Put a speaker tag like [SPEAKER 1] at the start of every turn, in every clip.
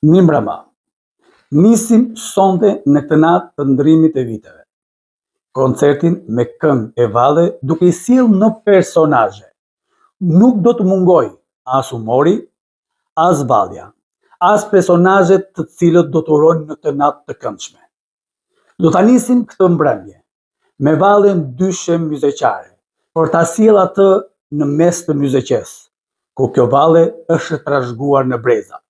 [SPEAKER 1] Një mbrëma, nisim sonte në këtë natë të ndrimit e viteve. Koncertin me këngë e valle duke i sjellë në personazhe. Nuk do të mungoj as humori, as vallja, as personazhet të cilët do të urojnë në të natë të këndshme. Do ta nisim këtë mbrëmje me vallën dyshe muzikare, por ta sjell atë në mes të muzikës, ku kjo valle është trashëguar në breza,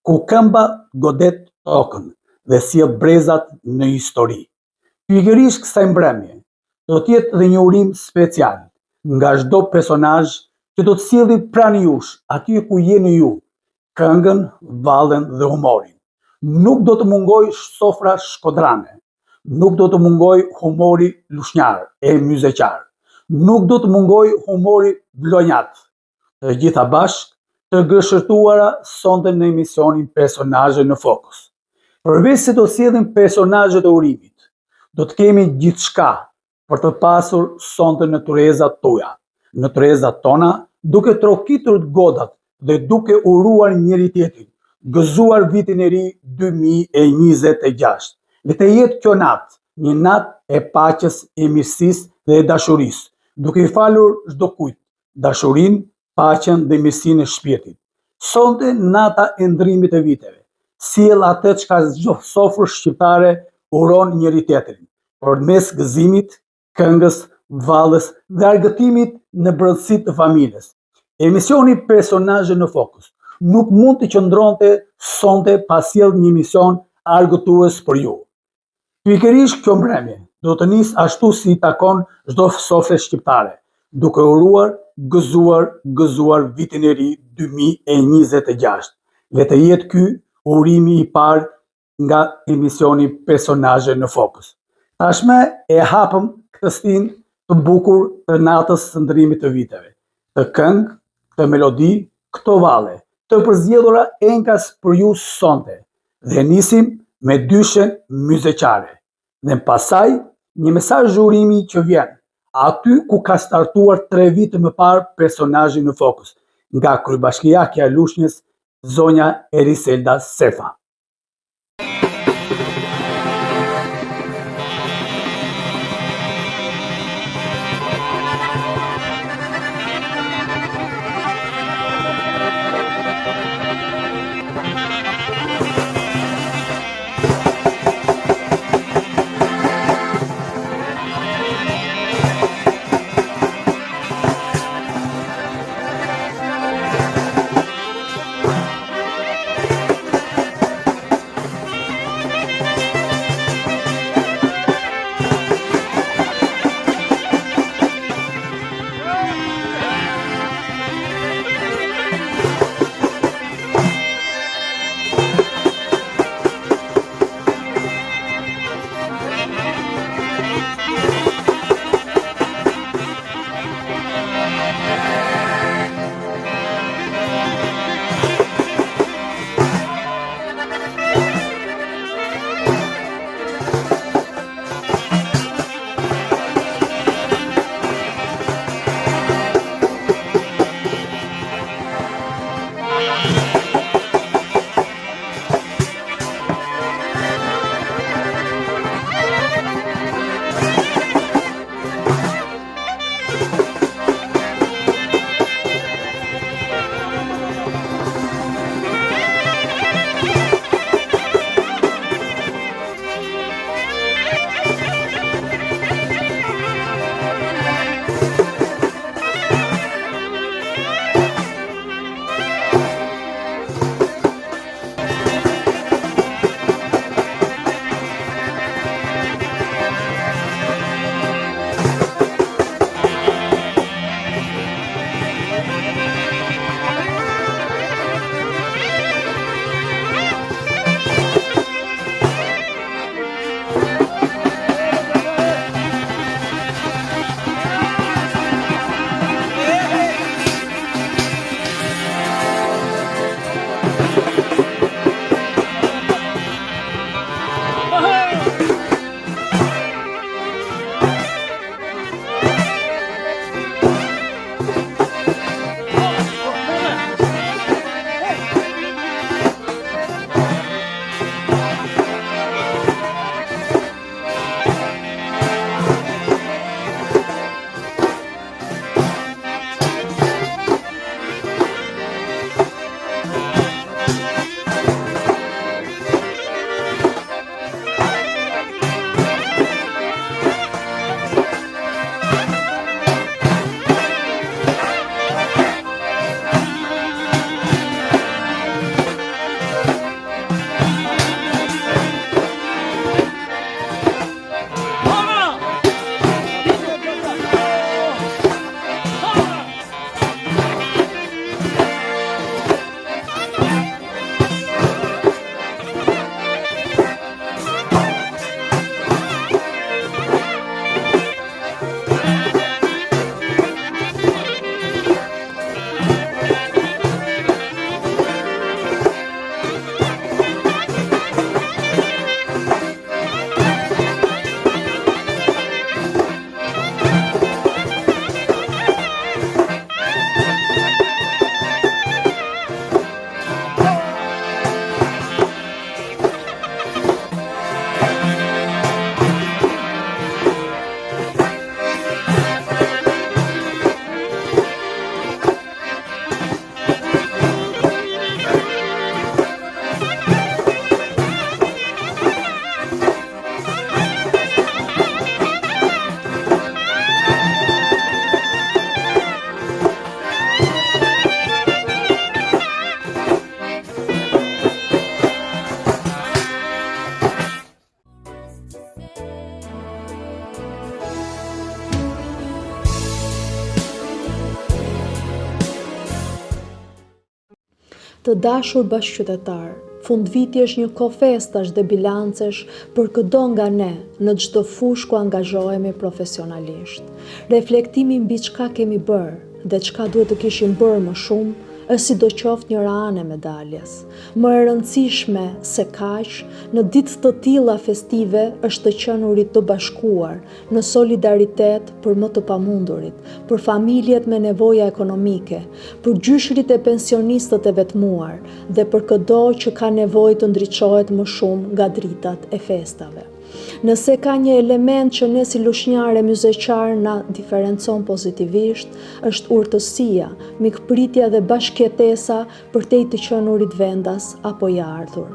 [SPEAKER 1] ku këmba godet tokën dhe sjell brezat në histori. Pikërisht kësaj mbrëmje do të jetë dhe një urim special nga çdo personazh që do të sjellë pranë jush, aty ku jeni ju, këngën, vallën dhe humorin. Nuk do të mungoj sofra shkodrane, nuk do të mungoj humori lushnjar e muzikar, nuk do të mungoj humori vlonjat. Të gjitha bashkë të gëshërtuara sonte në emisionin Personazhe në Fokus. Përveç se do sjellim personazhet e urimit, do të kemi gjithçka për të pasur sonte në turezat tuaja, në turezat tona, duke trokitur godat dhe duke uruar njëri tjetrin, gëzuar vitin e ri 2026. Le të jetë kjo natë, një natë e paqes, e mirësisë dhe e dashurisë, duke i falur çdo kujt dashurinë, paqen dhe mirësinë e shpirtit. Sonte nata e ndrimit të viteve, sjell atë çka çdo sofër shqiptare uron njëri tjetrin, por mes gëzimit, këngës, vallës dhe argëtimit në brendësi të familjes. Emisioni Personazhe në Fokus nuk mund të qëndronte sonte pa sjellë një emision argëtues për ju. Pikërisht kjo mbrëmje do të nis ashtu si i takon çdo sofre shqiptare, duke uruar, gëzuar vitin e ri 2026. Le të jetë ky urimi i parë nga emisioni Personazhe në Fokus. Tashmë e hapëm këtë stinë të bukur të natës së ndrimit të viteve, të këngë, të melodi, këto valle, të përzgjedhura enkas për ju sonte, dhe nisim me dyshen muzikare. Dhe pasaj një mesazh urimi që vjen aty ku ka startuar 3 vite më parë Personazhi në Fokus, nga Kryebashkiakja e Lushnjës, zonja Eriselda Sefa.
[SPEAKER 2] Të dashur bashkëqytetar, fundviti është një kohë festash dhe bilancesh për çdo nga ne në çdo fushë ku angazhohemi profesionalisht. Reflektimi mbi çka kemi bërë dhe çka duhet të kishim bërë më shumë është sidoqoftë njëra anë e medaljes. Më e rëndësishme se kaq, në ditë të tilla festive është të qenurit të bashkuar në solidaritet për më të pamundurit, për familjet me nevoja ekonomike, për gjyshrit e pensionistët e vetmuar dhe për çdo që ka nevojë të ndriçohet më shumë nga dritat e festave. Nëse ka një element që ne si lushnjare myzeqar na diferencon pozitivisht, është urtësia, mikpritja dhe bashkëjetesa përtej të qenurit vendas apo i ardhur.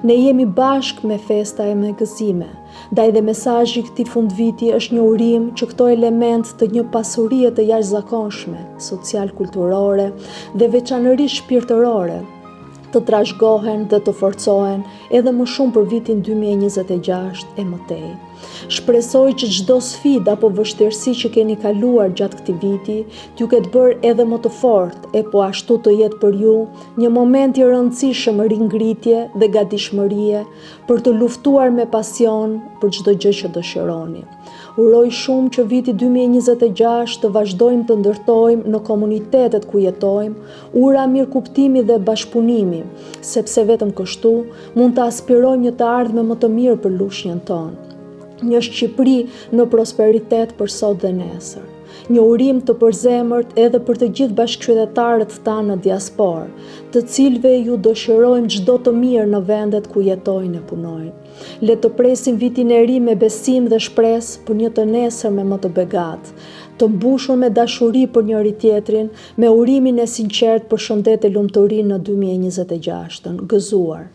[SPEAKER 2] Ne jemi bashkë me festa e me gëzime. Ndaj dhe mesazhi i këtij fundviti është një urim që këto element të një pasurie të jashtëzakonshme, social-kulturore dhe veçanërisht shpirtërore, të trashëgohen dhe të forcohen edhe më shumë për vitin 2026 e mëtej. Shpresoj që çdo sfidë apo vështirësi që keni kaluar gjatë këtij viti t'ju ketë bërë edhe më të fortë e po ashtu të jetë për ju një moment i rëndësishëm ringritje dhe gatishmërie për të luftuar me pasion për çdo gjë që dëshironi. Uroj shumë që viti 2026 të vazhdojmë të ndërtojmë në komunitetet ku jetojmë, ura mirëkuptimi dhe bashkëpunimi, sepse vetëm kështu mund të aspirojmë një të ardhme më të mirë për lushnjën tonë. Një Shqipëri në prosperitet për sot dhe nesër. Një urim të përzemërt edhe për të gjithë bashkëqytetarët tanë në diasporë, të cilëve ju dëshirojmë çdo të mirë në vendet ku jetojnë e punojnë. Le të presim vitin e ri me besim dhe shpresë për një të nesër me më të begatë, të mbushur me dashuri për njëri tjetrin, me urimin e sinqert për shëndet e lumturi në 2026, gëzuar.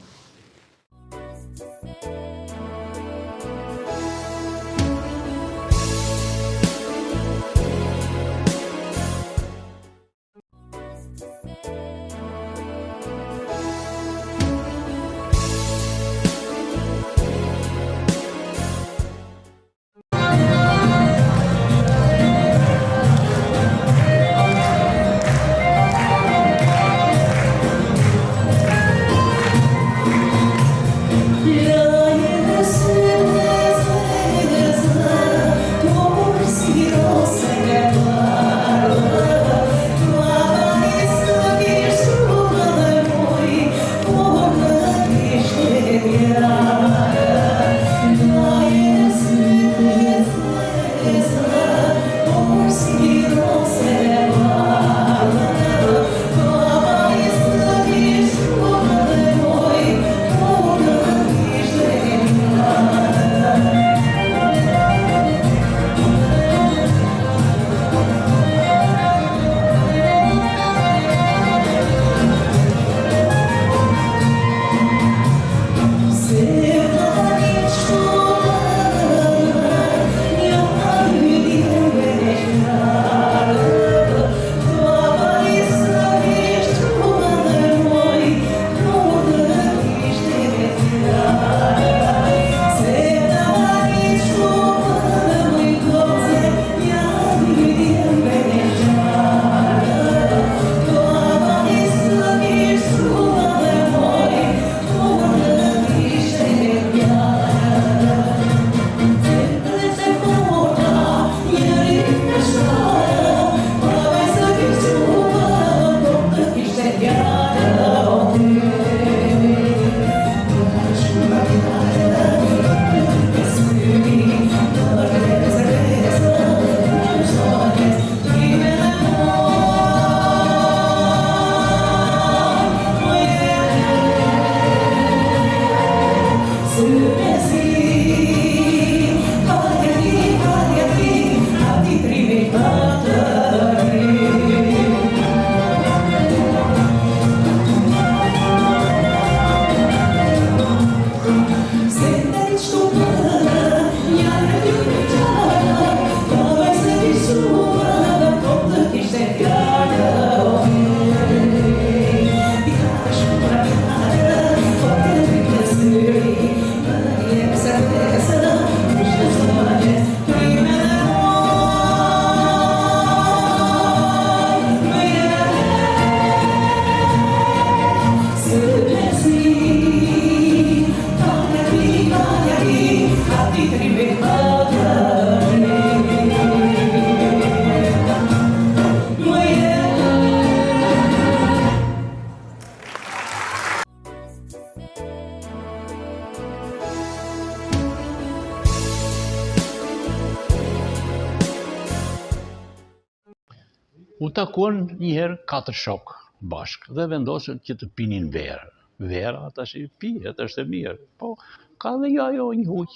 [SPEAKER 3] u takuan njëherë 4 shok bashkë dhe vendosën që të pinin verë. Vera tash i pihet, është e mirë, po ka dhe ajo një huq,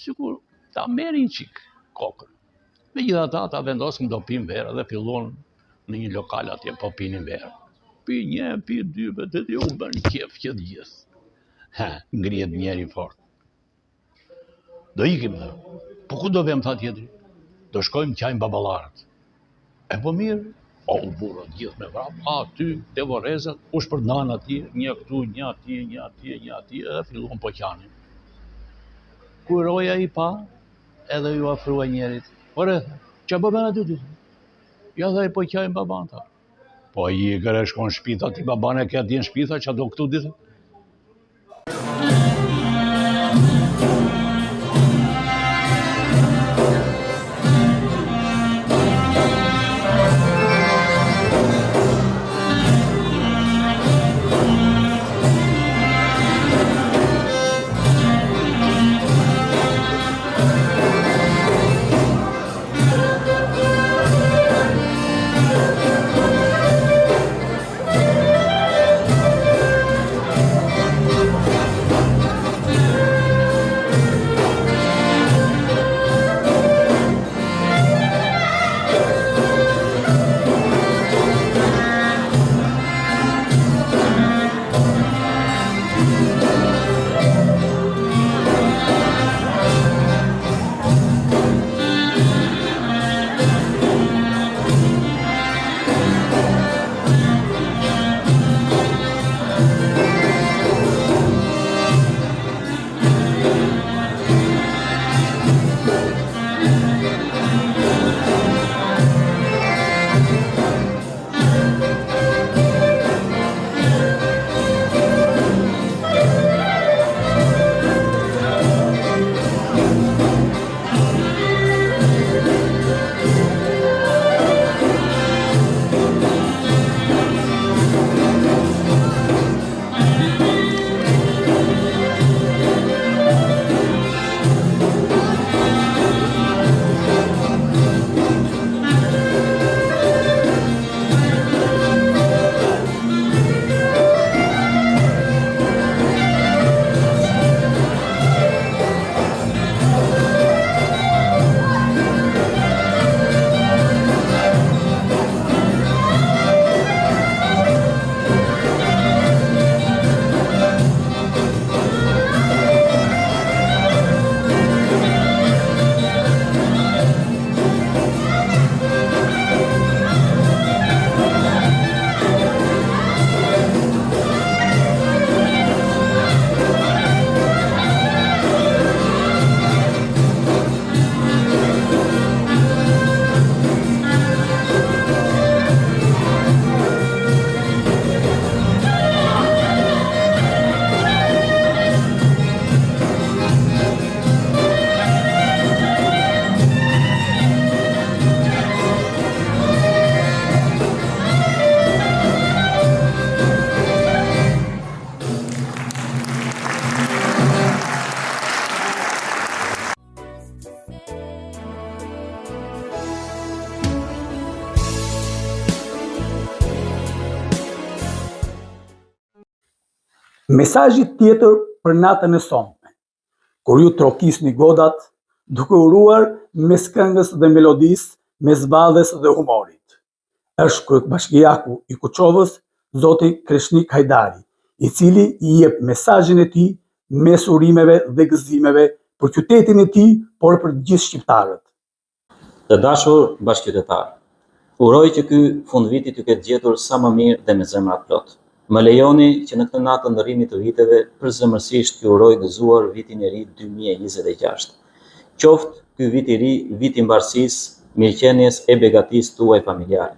[SPEAKER 3] sikur ta merrin çik kokën. Megjithatë ata vendosën do pin verë dhe filluan në një lokal atje po pinin verë. Pi një, pi dy, vetë u bën qef që të gjithë. Ngrihet njeri fort. Do ikim dhe. Po ku do vem tha tjetri? Do shkojmë qajmë baballarët. E po mirë, o burrët gjithë me vrap, aty te vorrezat, u shpërndan atje, një këtu, një atje, një atje, një atje, dhe filluan po qanin. Kur roja i pa, edhe ju afrua njerit. Ore, që baban aty ty? Ja dhe i po qajmë baban ta. Po i kërë shkon shpita, ti baban e ke atje në shpita, që do këtu ditë?
[SPEAKER 1] Mesazhi tjetër për natën e sonme, kur ju trokisni godat, duke uruar mes këngës dhe melodisë, mes ballës dhe humorit. Është kryebashkiaku i Kuçovës, zoti Kreshnik Hajdari, i cili i jep mesazhin e tij mes urimeve dhe gëzimeve për qytetin e tij, por për gjithë shqiptarët.
[SPEAKER 4] Të dashur bashkëqytetar, uroj që ky fundviti t'ju ketë gjetur sa më mirë dhe me zemra plot. Më lejoni që në këtë natë të ndërrimit të viteve përzemërsisht t'ju uroj gëzuar vitin e ri 2026. Qoftë ky vit i ri, vit i mbarësisë, mirëqenies e begatisë tuaj familjare.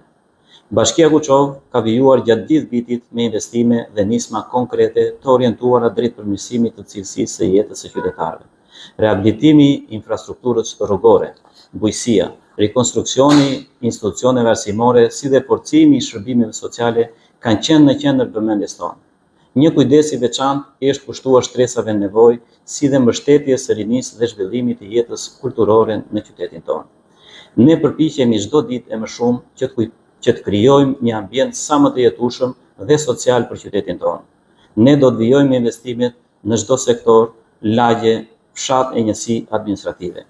[SPEAKER 4] Bashkia Kuçovë ka vijuar gjatë gjithë vitit me investime dhe nisma konkrete të orientuara drejt përmirësimit të cilësisë së jetës së qytetarëve. Rehabilitimi i infrastrukturës rrugore, bujqësia, rikonstruksioni institucioneve arsimore si dhe forcimi i shërbimeve sociale kanë qenë në qendër vëmendjes tonë. Një kujdes i veçantë është kushtuar shtresave nevojë, si dhe mbështetjes së rinisë dhe zhvillimit të jetës kulturore në qytetin tonë. Ne përpiqemi çdo ditë e më shumë që që të krijojmë një ambient sa më të jetueshëm dhe social për qytetin tonë. Ne do të vijojmë me investimet në çdo sektor, lagje, fshat e njësi administrative.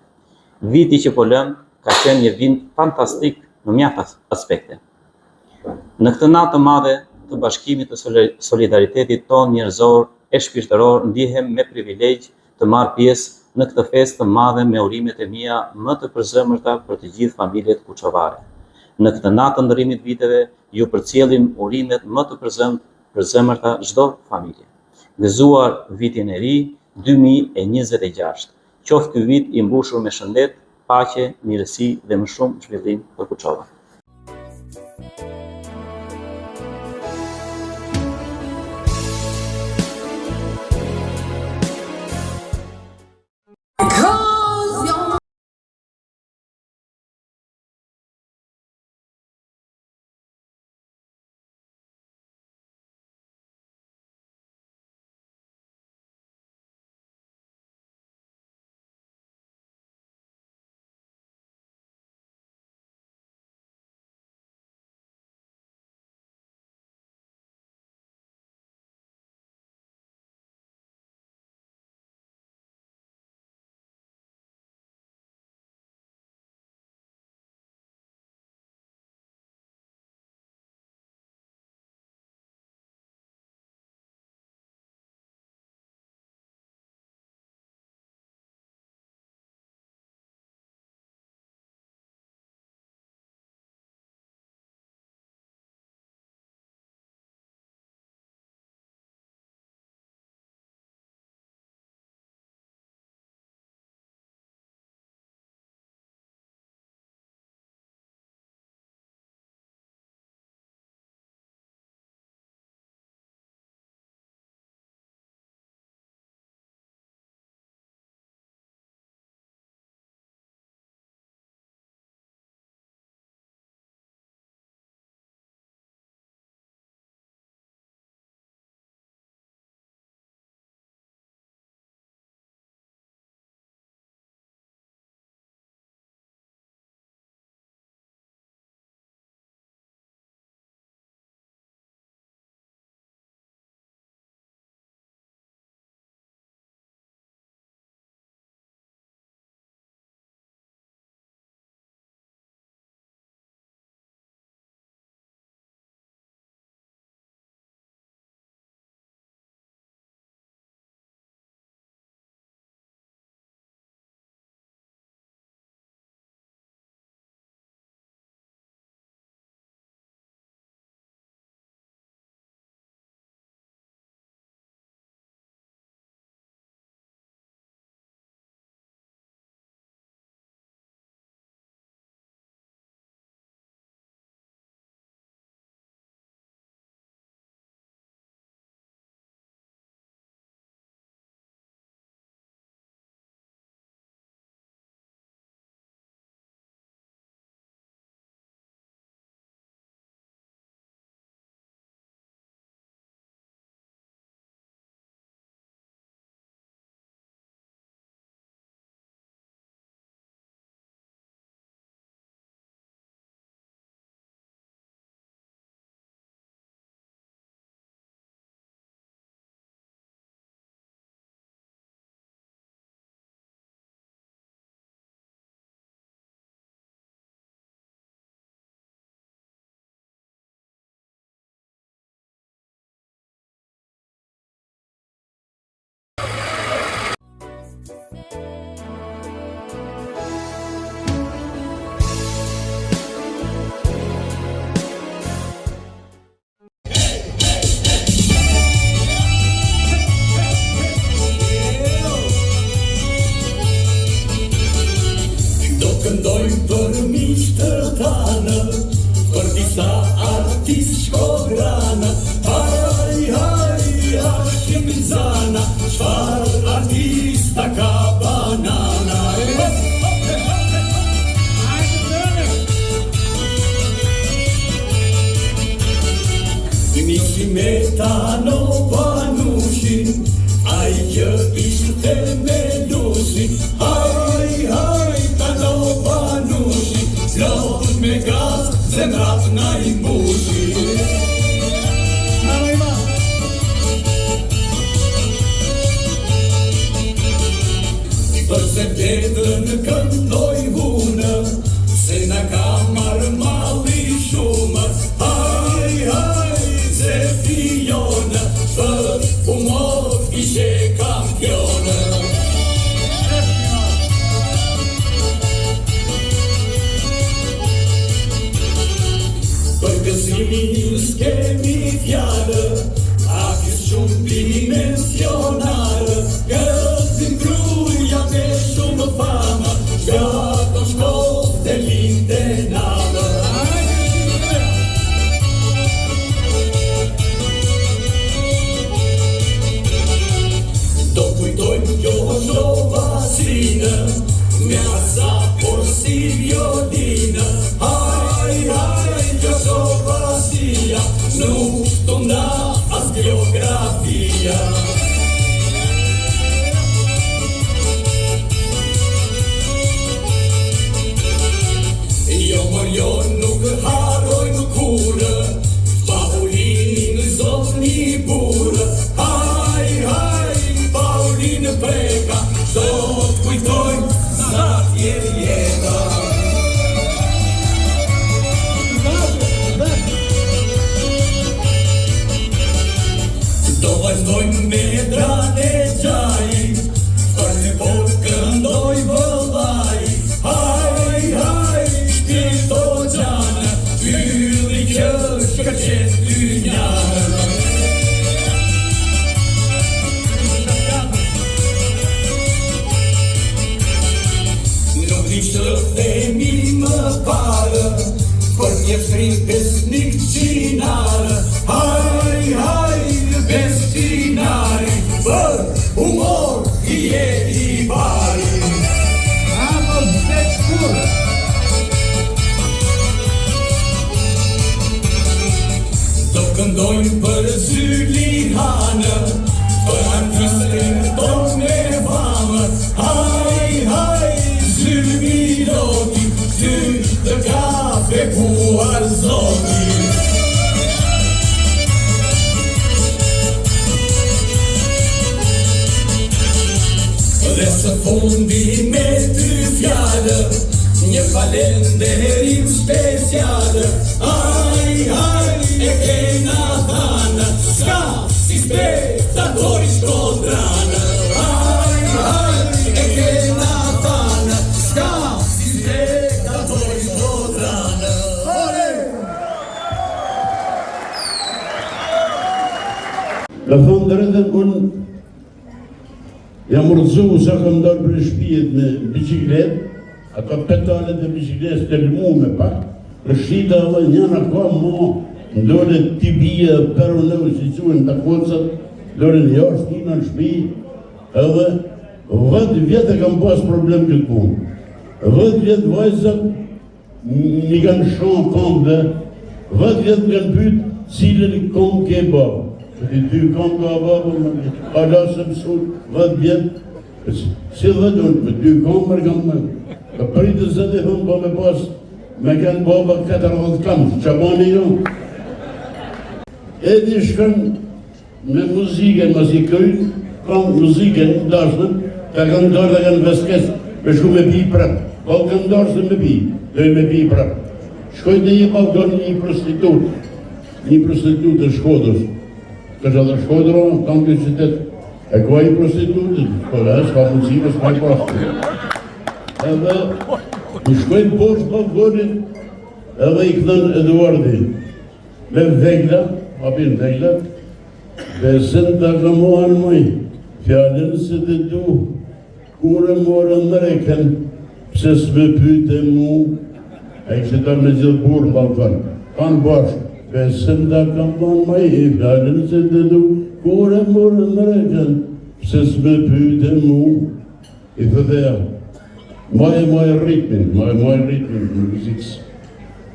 [SPEAKER 4] Viti që po lëm ka qenë një vit fantastik në mjaft aspekte. Në këtë natë të madhe të bashkimit të solidaritetit tonë njerëzor e shpirtëror, ndihem me privilegj të marr pjesë në këtë festë të madhe me urimet e mia më të përzemërta për të gjithë familjet kuçovare. Në këtë natë të ndërimit viteve, ju përcjellim urimet më të përzemërta çdo familje. Gëzuar vitin e ri 2026. Qoftë ky vit i mbushur me shëndet, paqe, mirësi dhe më shumë zhvillim për Kuçova.
[SPEAKER 5] Zemrat na geografia. Jo nuk haroj në kurë, Paulinin zot një burë. Haj, Paulin preka, do të kujtojnë sa t'jeri jeta. Do vazhdojmë me drane gjaj, për një por këndoj vëllaj. Haj, shpirto gjanë, yri kjo shkërqet dy njanë. Nuk di që themi më parë, për një frim besnik qinarë. Haj, bestinari, për humor i jeri bari. Vamos, Bexpur! Do këndojmë për zyli hanë, për artistin ton me vamë. Haj, zyli roti, zyli të kafe puar zoti. Dhe së fundi me dy fjallë, një falenderim specialë. Haj, e kena thanë, s'ka si spektatori shkodranë. Haj, e kena thanë, s'ka si spektatori shkodranë.
[SPEAKER 6] Në thonë drejtën unë jam rëzu sa kam dalë për shpijet me biciklet, ato petalet e bicikletës të lëmu me pak, rështita dhe njëna ka mo, ndore t'i bia peronëve si quen të kocat, ndore në jashtë një në shpi, edhe 10 vjetë e kam pas problem këtë punë. 10 vjetë vajzat një kanë shonë kambe, 10 vjetë kanë pytë cilën i kom ke babë. Këti 2 kam ka babë, a lasëm sot 10 vjetë, si 10 unë, me 2 kamër kam me. Ka pritë zëtë e thëmë pa me pas, me kanë baba 40 kamë, që bani jo. Edhi shkën me muzikën, mas i këjnë, kam muzikën, dashën, ka kanë darë dhe kanë veskes, me shku me pi prapë. Pa kanë darë se me pi, dojë me pi prapë. Shkojnë dhe një balkon një prostitut e Shkodrës. Ka që dhe Shkodrë, kam këtë qytet, e kua i prostitutit, s'ka mundësime, s'ka i pastë. Edhe, i shkojnë poshtë balkonit, edhe i këtën Eduardi, me vegla, papin vegla, besën të kamohan mëj, fjallën se të du, kure morën mreken, pse s'me pyte mu, e kështë ta me gjithë burë balkon, kanë bashkë, besën të kamohan mëj, fjallën se të du, kure morën mreken, pse s'me pyte mu, i thëtheja, maj rritmin në muzikës.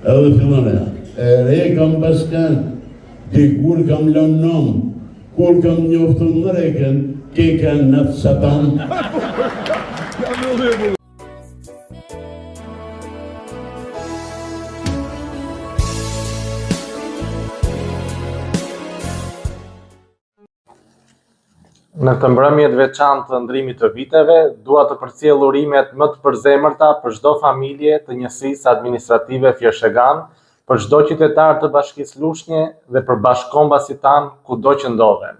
[SPEAKER 6] Edhe fillan e re kam baskan, di kur kam lën nom, kur kam njoftu në reken, ke kanë në të satan.
[SPEAKER 7] Në të mbrëmjet veçantë të ndrimit të viteve, dua të përcjell urimet më të përzemërta për çdo familje të njësisë administrative Fjershegan, për çdo qytetar të Bashkisë Lushnje dhe për bashkëkombësit tan kudo që ndodhen.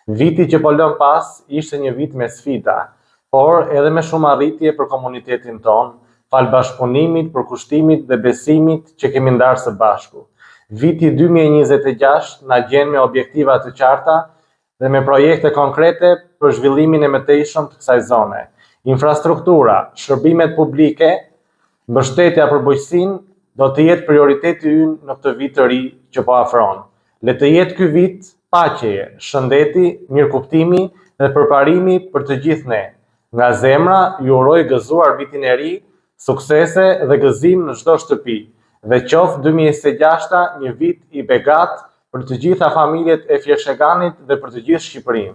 [SPEAKER 7] Viti që po lëm pas ishte një vit me sfida, por edhe me shumë arritje për komunitetin ton, fal bashkëpunimit, përkushtimit dhe besimit që kemi ndarë së bashku. Viti 2026 na gjen me objektiva të qarta dhe me projekte konkrete për zhvillimin e mëtejshëm të kësaj zone. Infrastruktura, shërbimet publike, mbështetja për bujqësinë do të jetë prioriteti ynë në këtë vit të ri që po afron. Le të jetë ky vit paqeje, shëndeti, mirëkuptimi dhe përparimi për të gjithë ne. Nga zemra ju uroj gëzuar vitin e ri, suksese dhe gëzim në çdo shtëpi. Dhe qoftë 2026 një vit i begat për të gjitha familjet e Fjersheganit dhe për të gjithë Shqipërinë.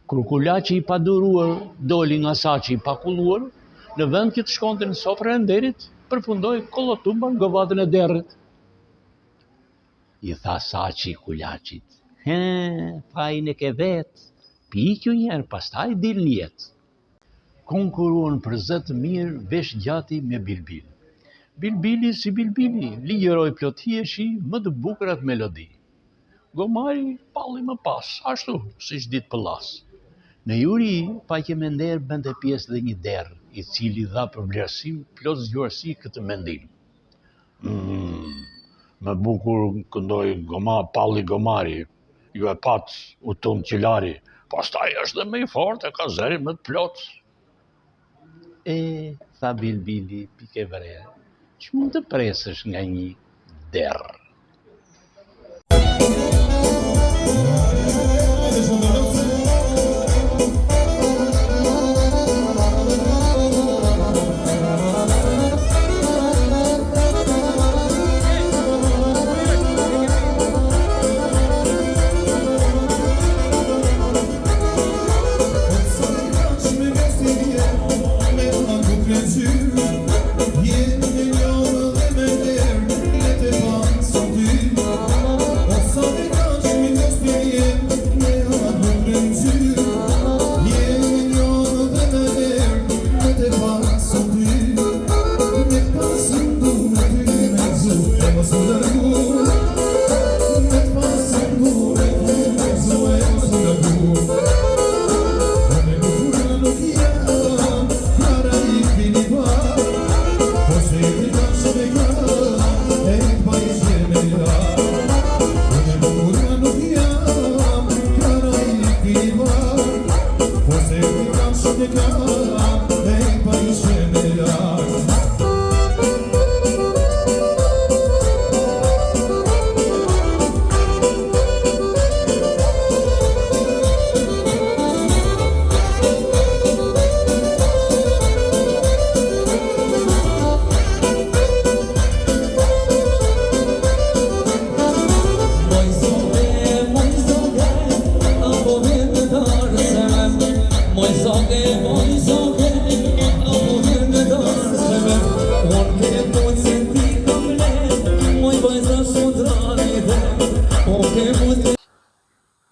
[SPEAKER 3] Kurkulaqi i paduruar doli nga saçi i pakulluar, në vend që të shkonte në sofrën e nderit, përfundoi kollotumba në govatën e derrit. I tha saçi kulaqit, fajin e ke vet, piqu njerë, pastaj dil njet. Konkuruan për zë të mirë vesh gjati me Bilbil. Bilbili si Bilbili, ligjëroi plot hieshi më të bukurat melodi. Gomari palli më pas, ashtu siç dit pëllas. Në juri, paqe me nder bënte pjesë dhe një derr, i cili dha për vlerësim plot zgjuarsi këtë mendim. Me bukur këndoi palli Gomari, ju e pat u tund qilari, pastaj është dhe më i fortë e ka zërin më të plot. Tha Bilbili pike vere, që mund të presësh nga një derr?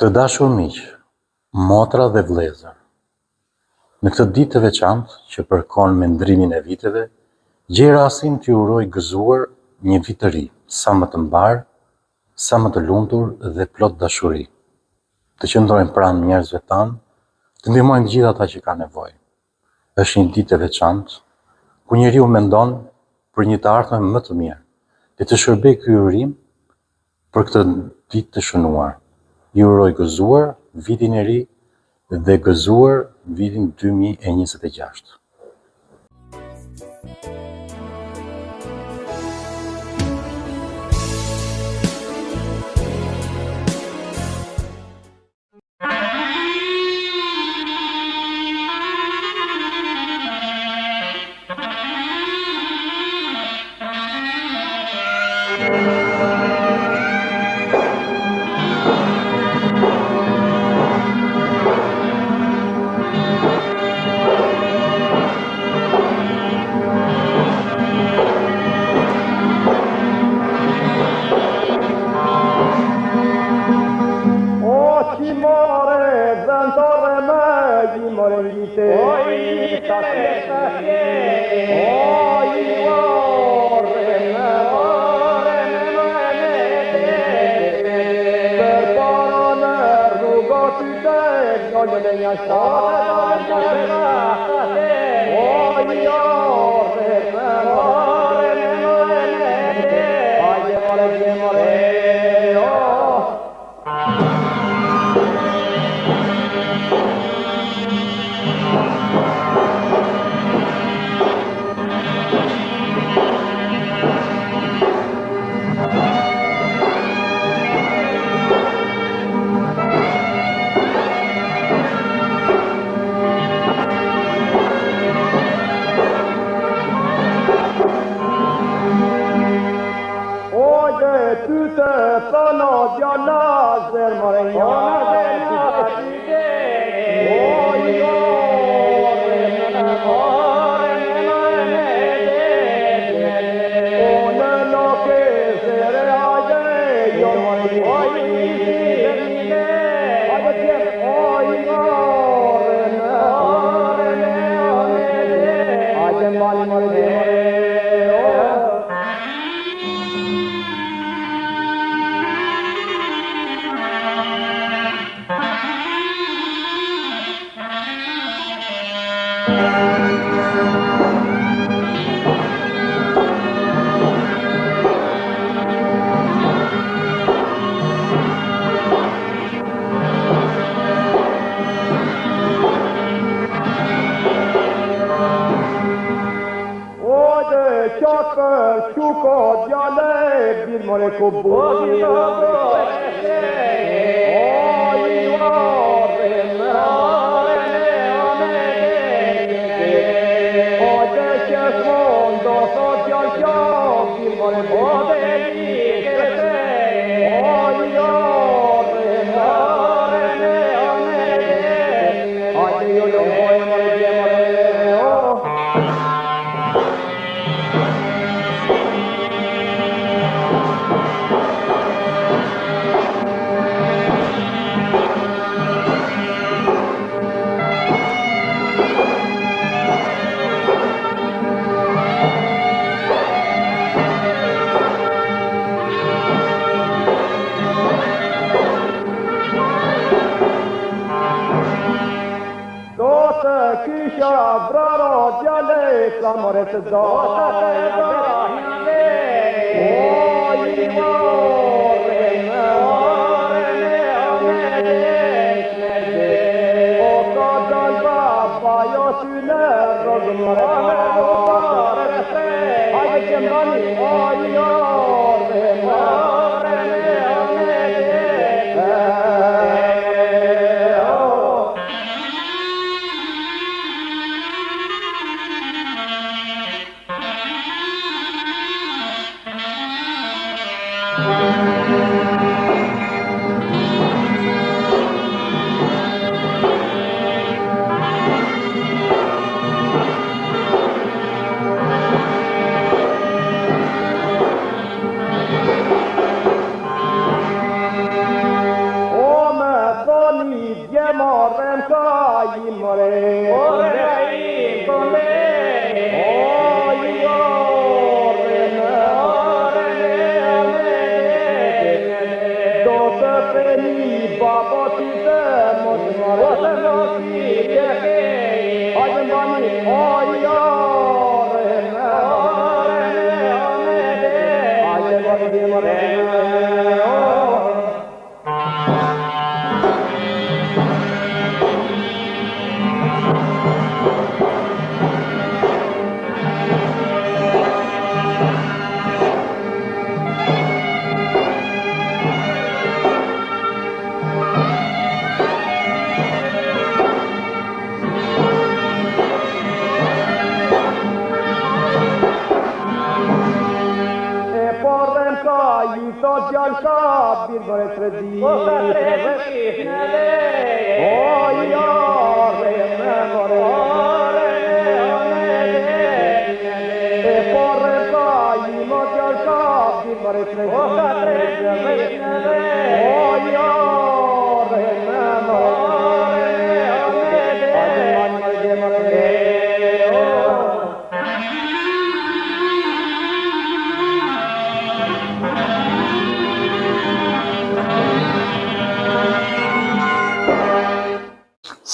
[SPEAKER 7] Të dashur miq, motra dhe vëllezër, në këtë ditë të veçantë që përkon me ndrimin e viteve, gjej rastin t'ju uroj gëzuar një vit të ri, sa më të mbar, sa më të lumtur dhe plot dashuri. Të qëndrojmë pranë njerëzve tanë, të ndihmojmë të gjithë ata që kanë nevojë. Është një ditë e veçantë ku njeriu mendon për një të ardhmen më të mirë, dhe të shërbej ky urim për këtë ditë të shënuar. Ju uroj gëzuar vitin e ri dhe gëzuar vitin 2026.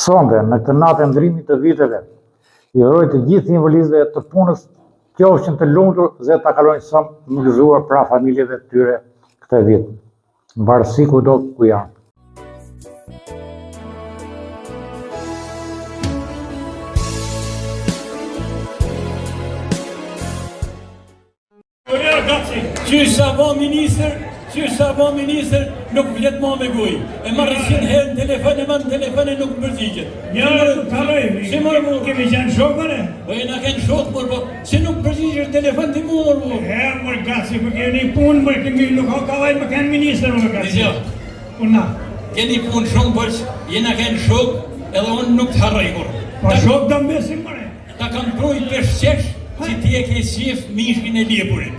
[SPEAKER 8] Sonde, në këtë natë e ndrimit të viteve, i uroj të gjithë simbolizëve të punës qofshin të lumtur dhe ta kalojnë sëmë në gëzuar pra familjeve të tyre këtë vit. Mbarësi kudo ku janë.
[SPEAKER 9] Qysh sa bon minister nuk vlet ma me guj. E marrë 100 herë në telefon, e marrë në telefon e nuk më përgjigjet.
[SPEAKER 6] Ja,
[SPEAKER 9] si marrë mu?
[SPEAKER 6] Kemi qenë shokëre?
[SPEAKER 9] Po e na kënë shokë, po si nuk përgjigjet telefon të mu, mërë.
[SPEAKER 6] E, mërë gaci, për kemi punë, mërë kemi nuk ha kalaj më kënë minister, mërë gaci.
[SPEAKER 9] Nizja.
[SPEAKER 6] Una.
[SPEAKER 9] keni punë shumë për që jena kënë shok edhe unë nuk të harrej kur.
[SPEAKER 6] Pa shok da mesin mëre.
[SPEAKER 9] Ta kam projt për shqesh që ti e ke qef mishkin e liepurit.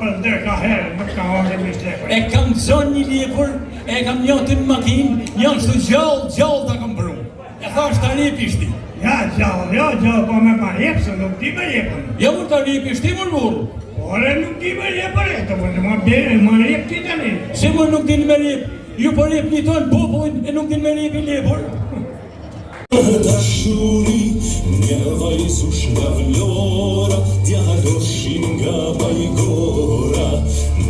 [SPEAKER 6] Për ndër ka herë, më ka orë mish lepur.
[SPEAKER 9] E kam zon një liepur, e kam njëtë në makinë, njën shtu gjallë ta kam pru. E thash ta rip ishti.
[SPEAKER 6] Ja, gjallë, po me ma jepë, se nuk di me jepën.
[SPEAKER 9] Ja mur ta rip ishti mur mur.
[SPEAKER 6] Ore nuk di me jepër e, të më rip ti të një.
[SPEAKER 9] Se mur nuk din me rip, ju për rip një tonë popullin e nuk din me rip i liepur.
[SPEAKER 5] Dashuri, një vajzush nga Vlora, djaloshin nga Bajgora.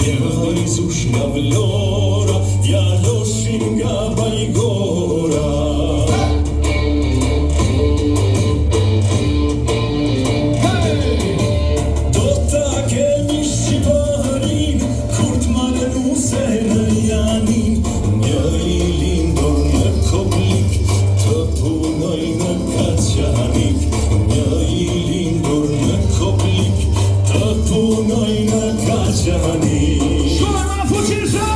[SPEAKER 5] Një vajzush nga Vlora, djaloshin nga Bajgora. Do ta kemi Shqiparin, kur t'malenu se në janin. Një i lindur në Koplik, të punoj në Kaçanik. Një i lindur në Koplik, të punoj në Kaçanik.
[SPEAKER 6] Shkona ma fuqinë sa!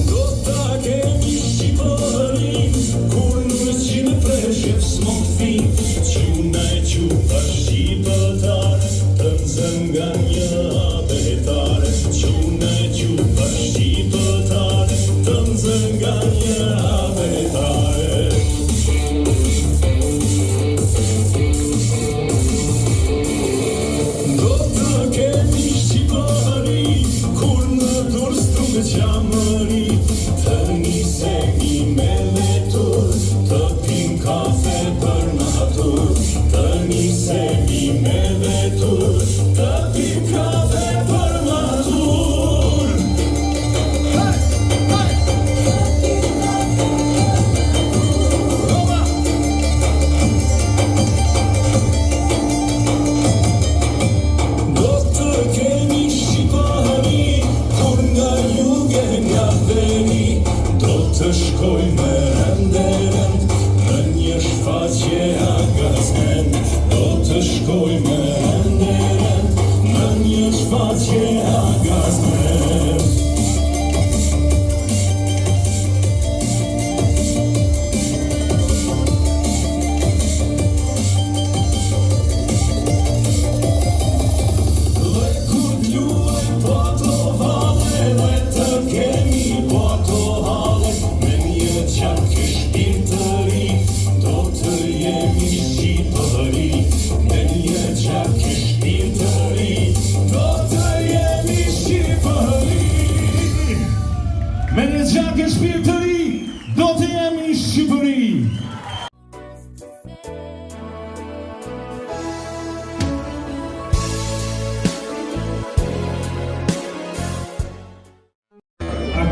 [SPEAKER 5] Do ta kemi Shqiparin, kur në qinë preshev s'mon fin. Quna e qupa shqipëtar, të nxën nga një abetar. Quna e qupa shqipëtar, të nxën nga një abetar. Do ta kemi Shqipari, kur në Durrës truke qamëri. Të nisemi me vetur, të pim kafe për natur. Të nisemi me vetur, të pim kafe për natur. Do të kemi Shqipari, kur nga juge nga veri. Do të shkoj me rënd në një shfaqje agazmen. Do të shkoj me rënd në një shfaqje agazmen. Dhe kur t'luaj po to vale, dhe të kemi po to hale. Me një qak e shpirtëri, do të jemi Shqipëri. Me një qak e shpirtëri, do të jemi Shqipëri.
[SPEAKER 6] Me një gjak e shpirtëri, do të jemi Shqipëri.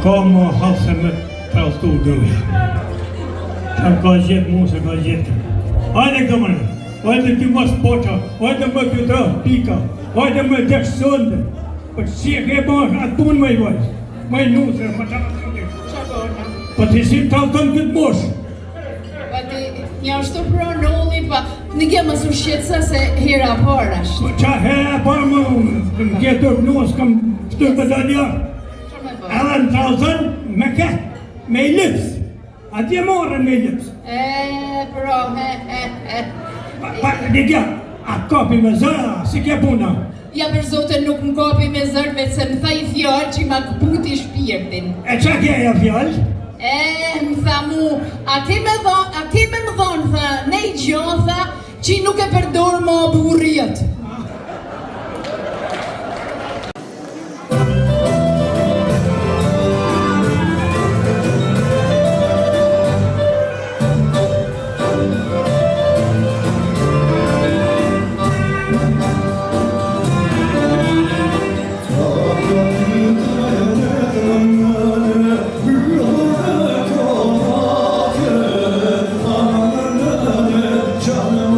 [SPEAKER 6] Ka më halë se me traustu dërja. Që ka gjithë mu se ka gjithë. Hajde këmërë, hajde ti më spoqa, hajde më pjutra, pika, hajde më gjekë sëndë. Për si e ke bërë atë punë më i vajzë. Më i nusër, më të rësëndi. Për të si të altën këtë moshë.
[SPEAKER 10] Ja është të pronulli, pa në ke më su shqetësa se hera parë ashtë.
[SPEAKER 6] Qa hera parë më gjetur nusë, kam ftër për daljarë. Edhe në tralëzën me këtë, me i lipsë. Atje morën me i lipsë. Dikja, atë kapi me zëra, si ke puna?
[SPEAKER 10] Ja për zote nuk më kapi me zërë, veç se më tha i fjallë që ma këputi shpirtin.
[SPEAKER 6] E qa kja ja fjallë?
[SPEAKER 10] Më tha mu, a ke me më dhonë, tha, ne i gjonë, tha, që nuk e përdorë ma burriët.
[SPEAKER 5] Canım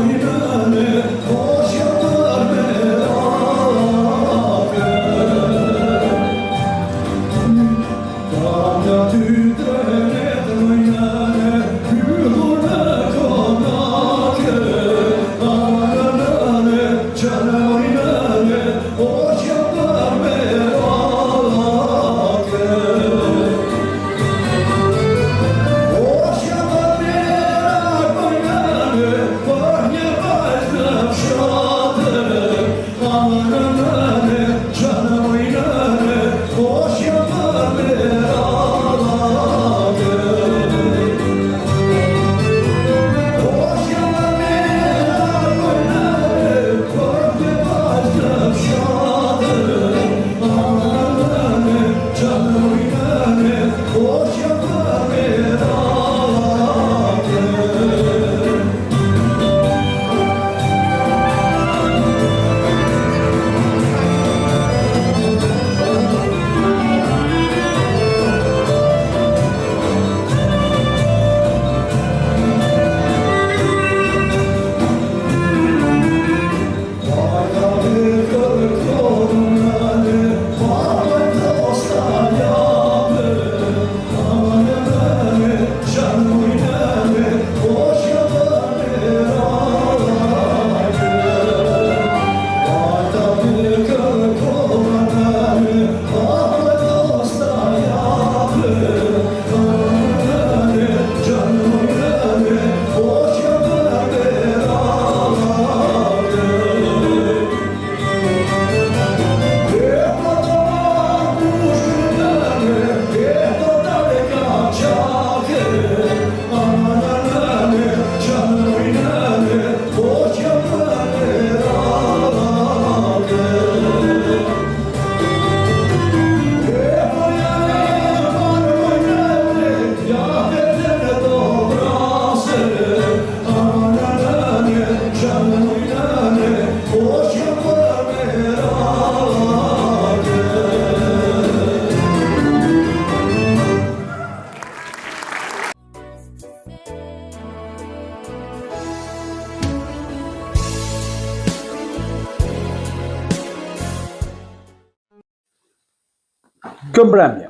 [SPEAKER 1] Kjo mbrëmje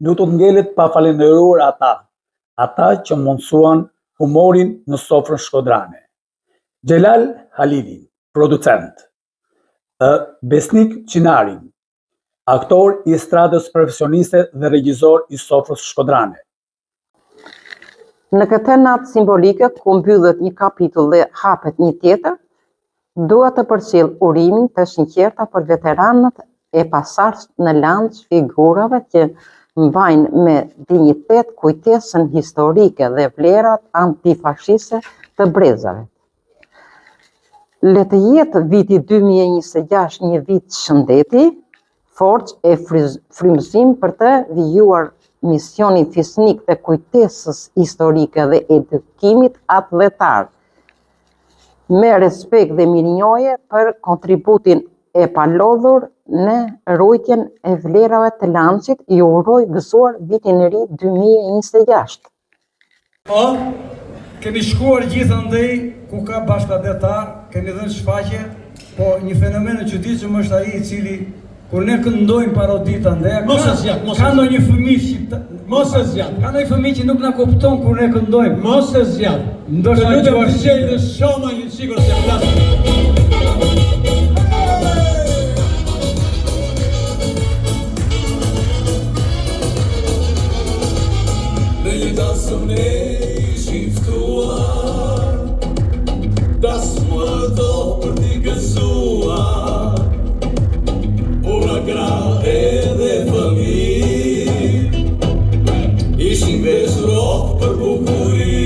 [SPEAKER 1] nuk do të ngelet pa falendëruar ata që mundsuan humorin në sofrën shkodrane. Xhelal Halilin, producent, Besnik Qinarin, aktor i estradës profesioniste dhe regjisor i sofrës shkodrane.
[SPEAKER 11] Në këtë natë simbolike, ku mbyllet një kapitull dhe hapet një tjetër, dua të përcjell urimin të sinqerta për veteranët e pasardhës në lancë figurave që mbajnë me dinjitet kujtesën historike dhe vlerat antifashiste të brezave. Le të jetë viti 2026 një vit shëndeti, forcë e frymëzim për të vijuar misionin fisnik të kujtesës historike dhe edukimit atletar, me respekt dhe mirënjohje për kontributin e palodhur në ruajtjen e vlerave të lancit, ju uroj gëzuar vitin e ri 2026.
[SPEAKER 9] Kemi shkuar gjithandej ku ka bashkëdetar, kemi dhënë shfaqje, po një fenomen e çuditshëm është ai i cili kur ne këndojmë parodit ande, ka ndonjë fëmijë shqiptar, mos e zgjat. Ka ndonjë fëmijë që nuk na kupton kur ne këndojmë, mos e zgjat. Ndoshta ju është dhe shoma një sigur se flas.
[SPEAKER 5] Në një dasëm ne shiftuar, das më do për t'i gëzuar, pura gra edhe fëmijë, ishin veç rop për bukuri.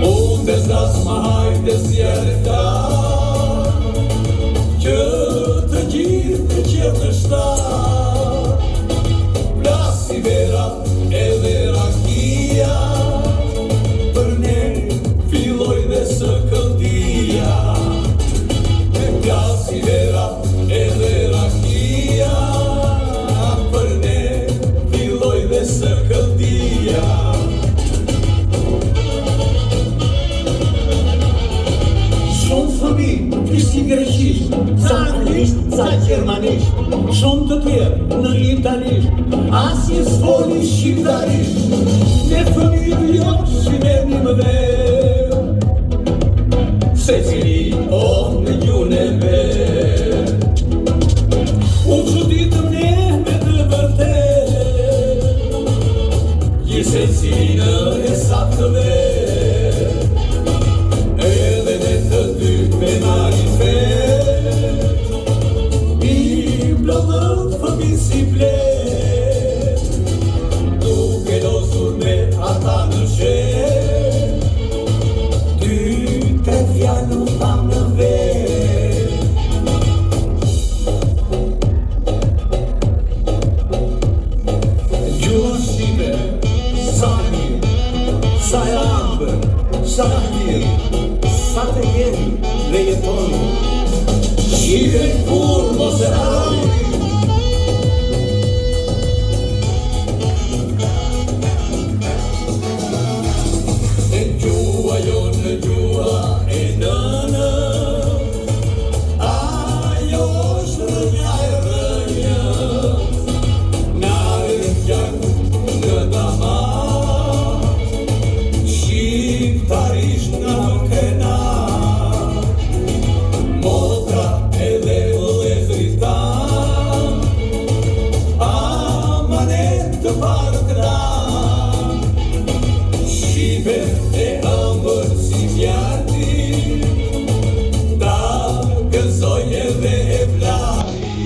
[SPEAKER 5] Unë des das ma hajde zjerë ta, që të gjithë të qetë shta, plasi vera edhe rakia, për ne filloj dhe së këndia. Plasi vera edhe rakia, për ne filloj dhe së këndia. Shumë fëmijë flisin greqisht, ca anglisht, ca gjermanisht, shumë të tjerë në italisht, asnjë s'foli shqiptarisht. Ne fëmijët jonë si merrni më verë, secili në gjuhën e vet. U çuditëm ne me të vërtet, gjithsesi në hesab të vet. Edhe ne të dy me marifet, i mblodhëm fëmijë si flet, duke lozur me ata në shet, dy tre fjalë u tham në vet. Gjuha shqipe, sa mirë, sa e ambër, sa mirë, sa të jemi dhe jetoni, shqipe kur mos e harroni. E gjua jo në gjua e nënë, ajo është rënja e rënjës, na e gjaku në dama, shqiptarisht nga më kena, motra edhe vëllezrit tan, amanet të parë kran, shqipe e ëmbër si mjarti, ta gëzoj edhe e flari.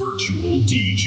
[SPEAKER 5] Virtual DJ.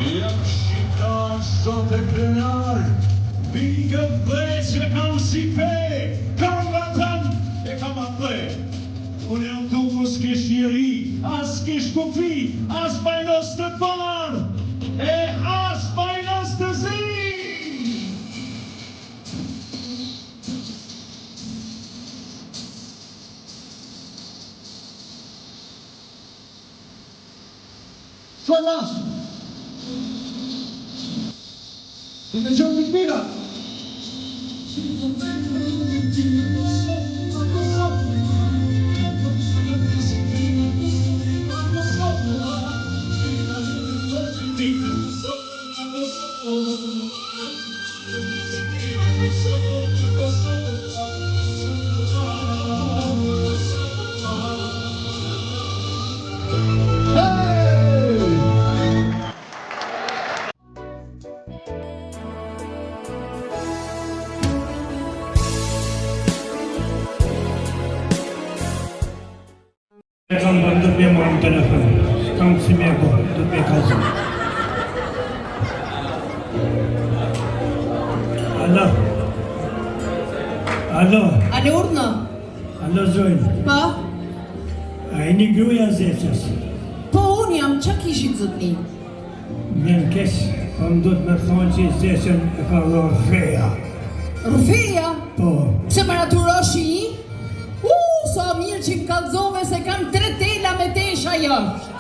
[SPEAKER 12] Jam shqiptar sot e krenar, bingët dhe që kam si fe, kam vatan e kam atle. Unë jam duku s'kish njeri, as kish kufi, as bajnos të bar, e as bajnos të zi. Falas! Në gjënë të pira! Kam bërë me marrë telefon, kam si me bërë, do me kazën. Alo? Alo?
[SPEAKER 10] Alo, urna?
[SPEAKER 12] Alo, Zojnë?
[SPEAKER 10] Po?
[SPEAKER 12] A e një gruja zeqës?
[SPEAKER 10] Po, unë jam, që kishit zotni?
[SPEAKER 12] Në kes, më do të me thonë që zeqën e ka dhe Rufeja.
[SPEAKER 10] Rufeja?
[SPEAKER 12] Po.
[SPEAKER 10] Se më raturoshi i? Sa mirë që më kalzove se kam 3 tela me tesha jashtë.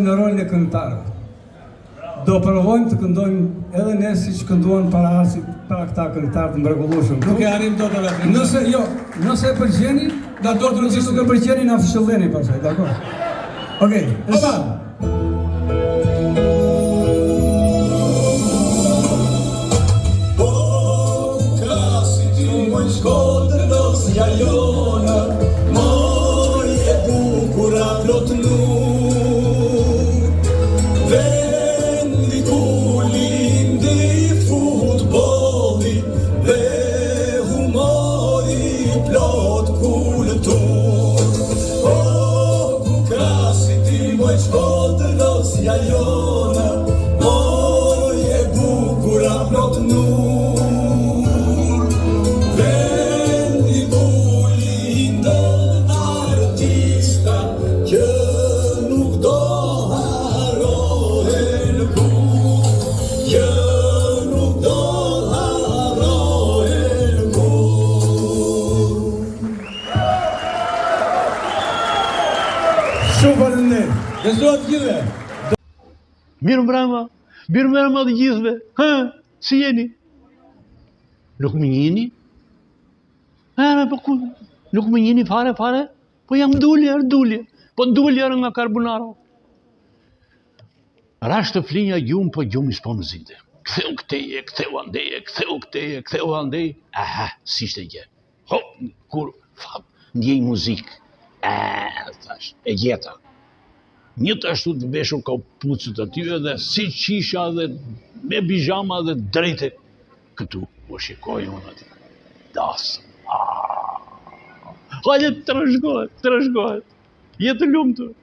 [SPEAKER 9] në rolin e këngëtarëve. Do provojmë të këndojmë edhe ne siç kënduan para këta këngëtarë të mrekullueshëm.
[SPEAKER 6] Nuk e arrim dot atë.
[SPEAKER 9] Nëse e pëlqeni, nëse nuk e pëlqeni na fshëlleni pastaj, dakor? Okej,
[SPEAKER 5] Shkodër dosja jona, moj e bukura plot nuk. Vendi ku lindi futbolli dhe humori plot kultur. O, ku krasi ti moj shkodër dosja jona, moj e bukura plot nuk.
[SPEAKER 3] Mirë mbrëma të gjithëve. Si jeni? Nuk më njihni? Nuk më njihni fare? Po jam dulje. Po dulje nga karbonara. Rash të flinja gjumë, po gjumi s'po më zinte. Ktheu ktheu andej. Aha, si shte gjë. Ho, kur ndjej muzikë. Thash, e gjeta. Një të ashtu të veshur ka pucët aty dhe si qisha dhe me bijama dhe drejte këtu. Po shikoj unë aty. Dasë. Hajde të rëshgohet. Jetë lumtur.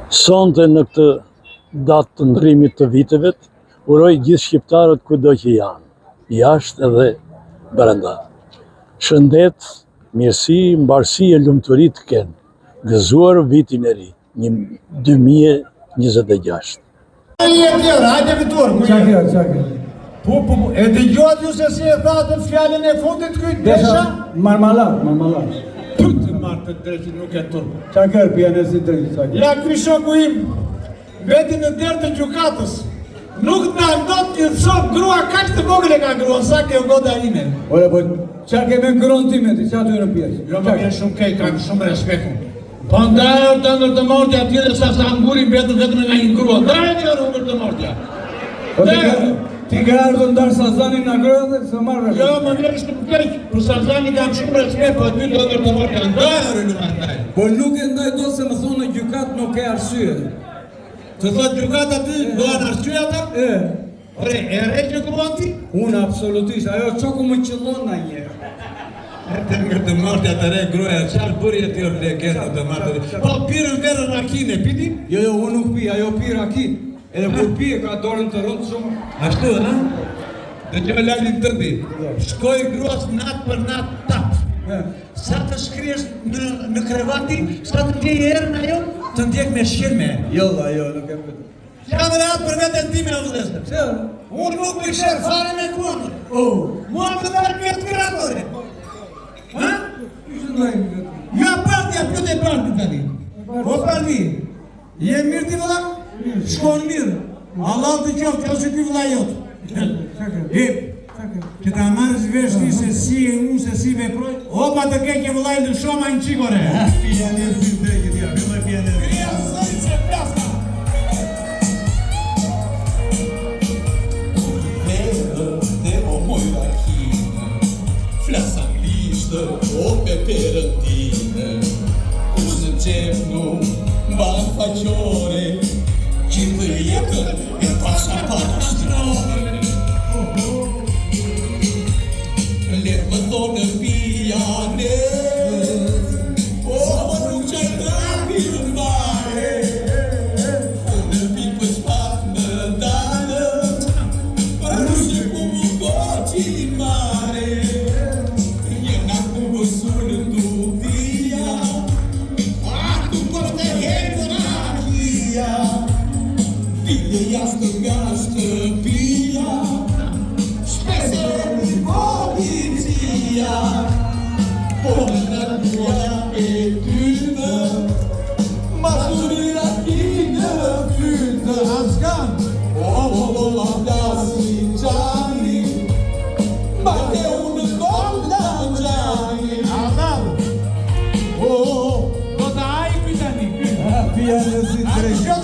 [SPEAKER 3] Sonte në këtë datë të ndrimit të viteve, uroj gjithë shqiptarët kudo që janë, jashtë edhe brenda. Shëndet, mirësi, mbarësi e lumturi të kenë, gëzuar vitin e ri, 2026.
[SPEAKER 9] Hajde Vitor, çakë. Po, e dëgjot ju se si e thatë fjalën e fundit këtë desha? Marmalat. Putë marë të drejtë nuk e turë. Çakër, pianesi drejtë, çakër. Ja, ky shoku im, veti në derë të gjukatës. Nuk në ndot të thot grua kaq të vogël e ka grua, sa ke goda ime. Ore, po, çakë me gruan time ti, çatu në pjesë. Jo, më vjen shumë keq, kam shumë respektu. Po ndajër të ndër të mortja tjede sa nguri betën vetëm nga një grua. Ndajër të ndër të mortja. Ti ka ardhur ndarë Sazanin në grua dhe se marrë. Jo, më vjen shumë keq. Për Sazani kam shumë respekt, po aty do ndër të mortja. Ndajër në ndaj. Po nuk e ndaj do se më thonë gjykat nuk e arsye. Të thot gjykat aty, do anë arsye ata? Ore, e re që gruan ti? Unë absolutisht, ajo qoku më qëllon na njerë. Të nga të martja të re gruja, qarë bëri e tjërë le kërë të martja të... Po, pirën verë rakin e piti? Jo, unë nuk pi, ajo pi rakin. Edhe kur pi e ka dorën të rëndë shumë. Ashtu, në? Dhe që me lajnin të di. Shkoj gruas natë për natë tapë. Sa të shkrijesh në krevati, sa të ndjej erën ajo, të ndjek me shirme. Jo, nuk e pëtë. Jam rehat për vetën time o vëllezër. Unë nuk më shërë fare me kuandër. Mua më dërë pjetë miratore. Ha? Ja partja, pjote parti tani. O parti, je mirë ti vëlla? Shkon mirë. Allah të qoftë, jo që ti vëlla jotë. Që ta marrës vesh ti se si e unë, se si veproj, opa të keke vëllaj në shoma në qikore. Pijaner si të drejkit, ja, vëllaj pijaner. Krija zëri që pjasta.
[SPEAKER 5] Flas anglisht o pe perëndime, kush në qepnu mban faqore, gjithë jetën e pasha parashtrore. Let më thonë pijanet, po nuk qaj trapi në mare, në pipës pat më dalët, rrushë ku mu goqi mare. Jastë nga shtëpia, shpese një policia, po në nërmja e tynë, masurira ki në fytë. Askan, o la plasi qani, ma te unë gonda qani. Adam, do të ajë pytani. Pijane si drejtë.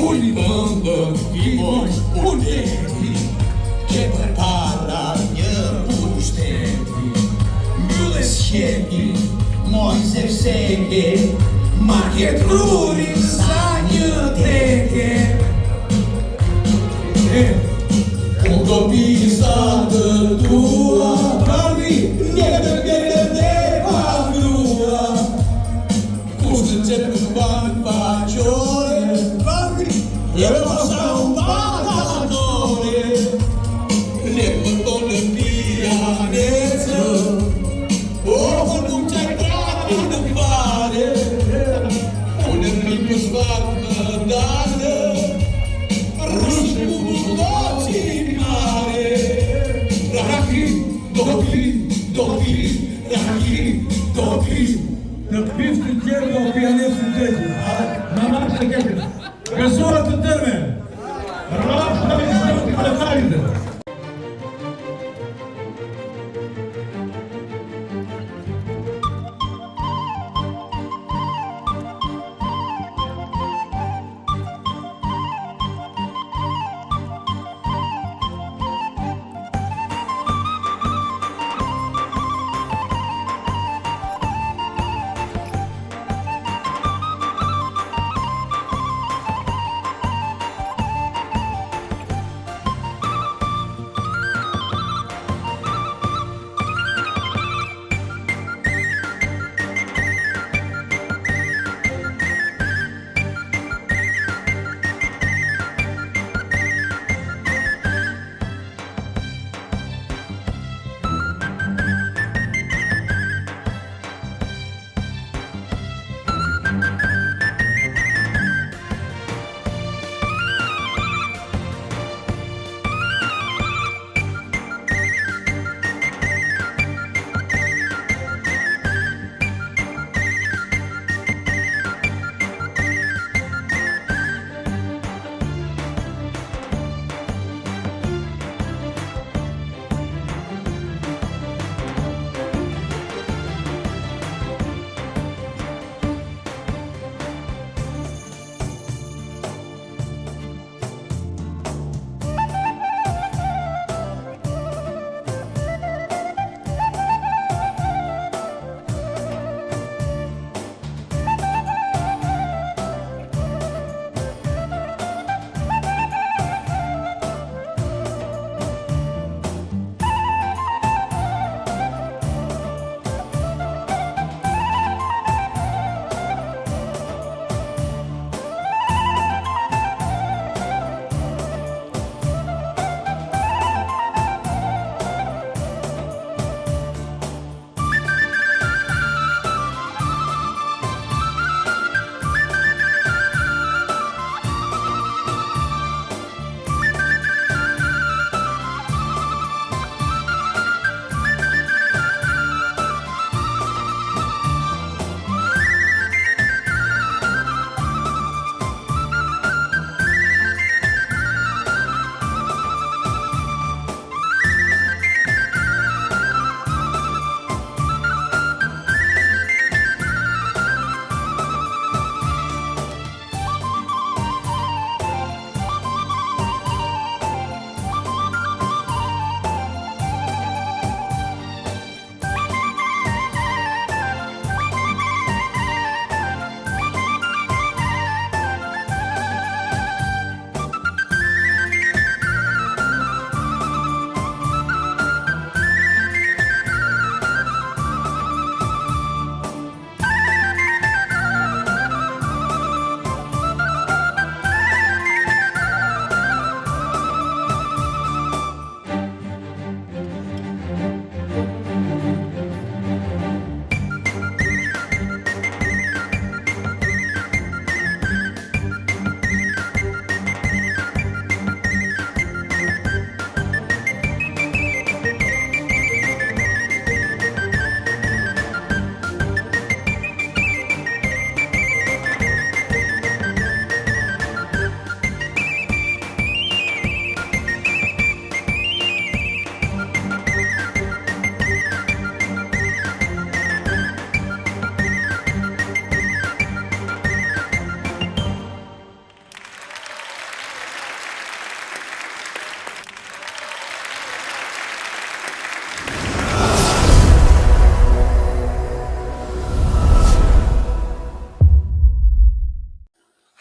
[SPEAKER 5] Unë bëndën kimoj puneti, që për para një pushteti, mbyllë shqeki, moj zefseke, ma kjetë rurin sa një teke. Unë do pisa të tua, parmi një të gjerë dhe pas grua, kushtë që të mbanë faqore, e pasa un pagatore, le më pijanecë, o nuk qaj trapi në fare, unë e një pësvar në dalë, rrushë ku goqi mare. Raki, do pi, raki, do pi. Në piftë të tjerë do pijanecë të tjerë, në marë të kekë. Gëzurat të tërme, rrafë në vizionë të këlletarit.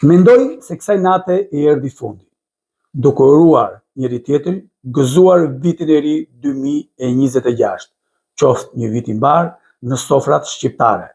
[SPEAKER 1] Mendoj se kësaj nate e erdhi fundi, duke uruar njëri tjetrin, gëzuar vitin e ri 2026, qoftë një vit i mbar në sofrat shqiptare.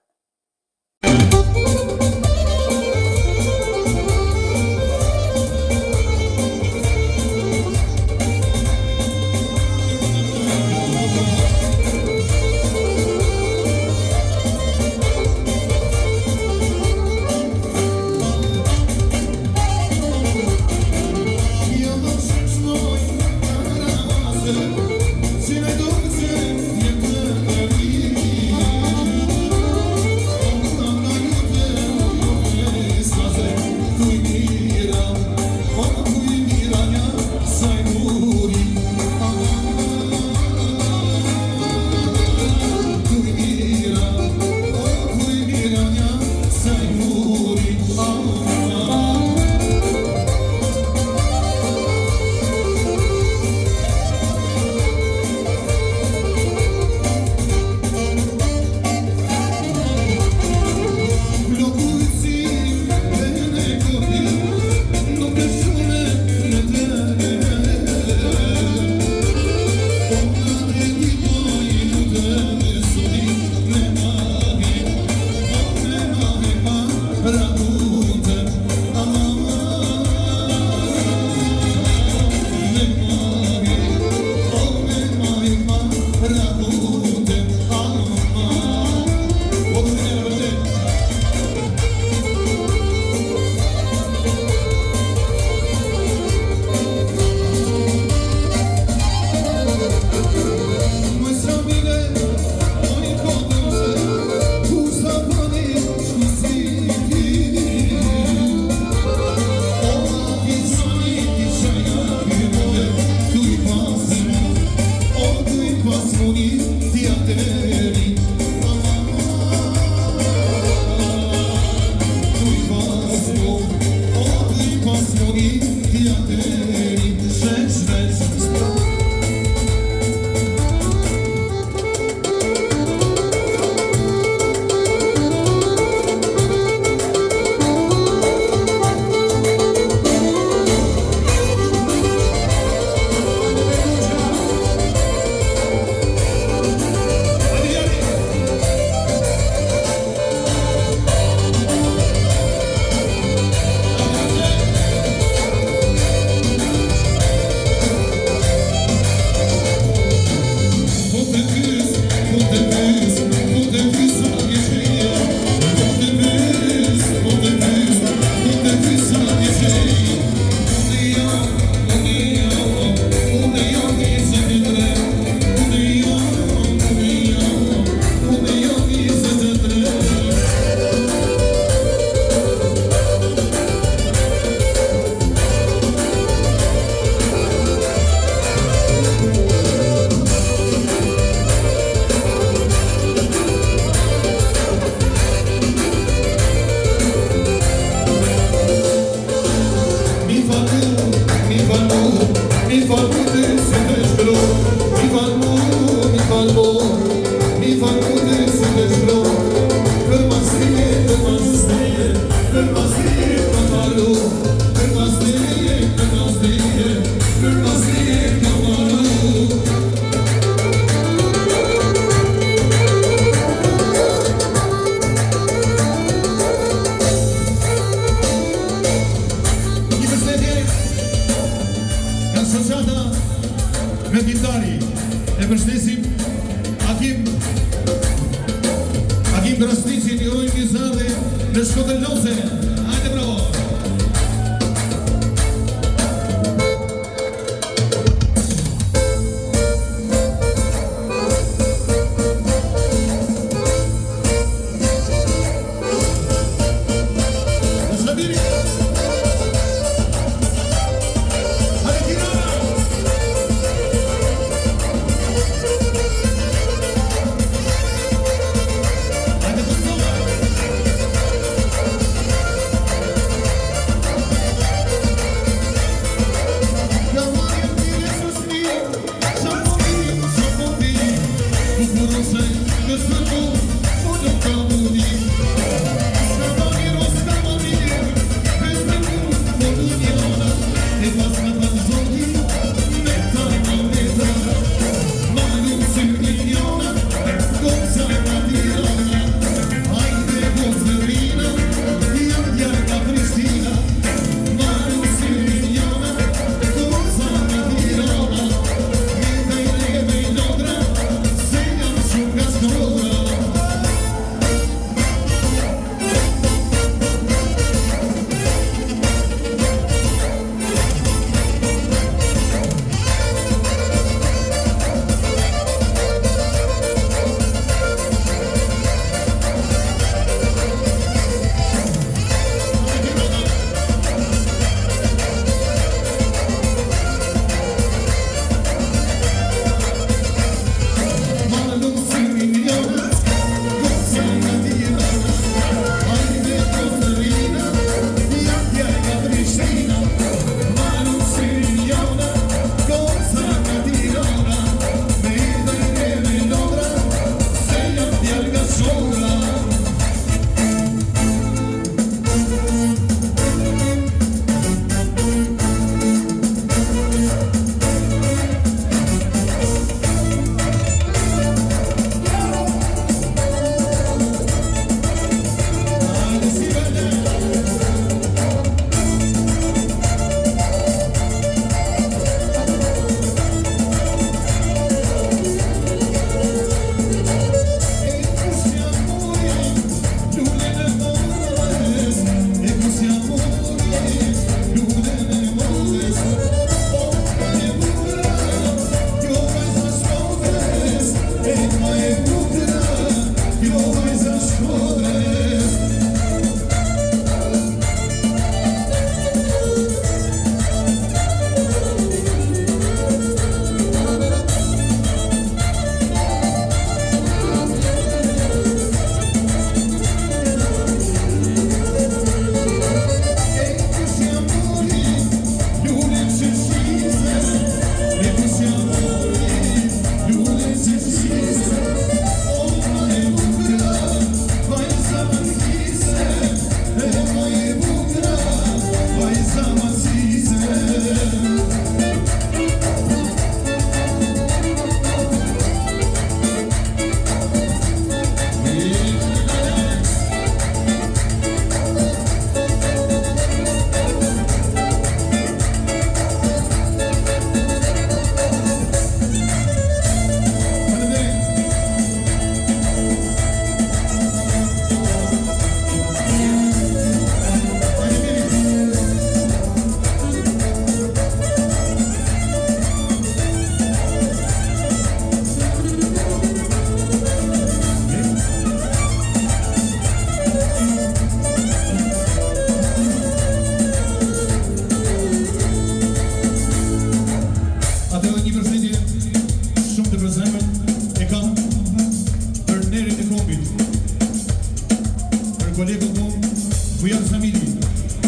[SPEAKER 12] kolegën tonë, ku janë familje,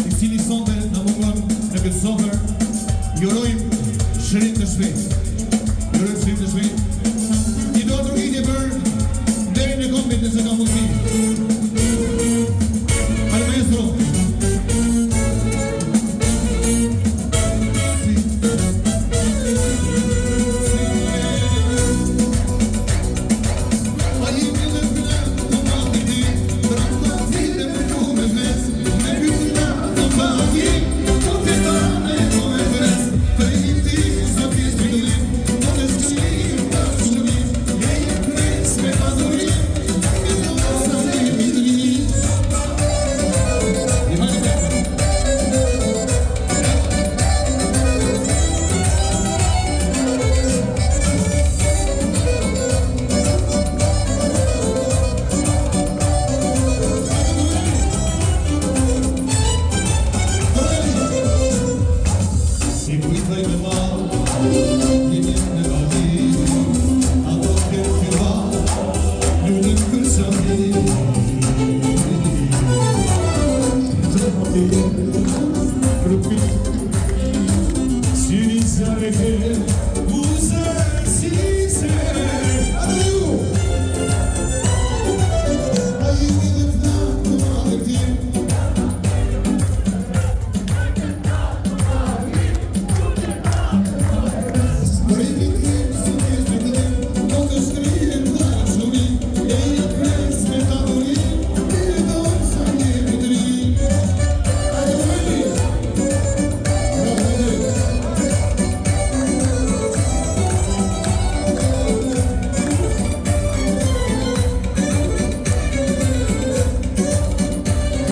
[SPEAKER 12] I cili sonte na mungon në këtë sofër, jurojmë shërim të shpejtë. Jurojmë shërim të shpejtë. I do të rrugit e bërë deri në kombit nëse ka mundësi.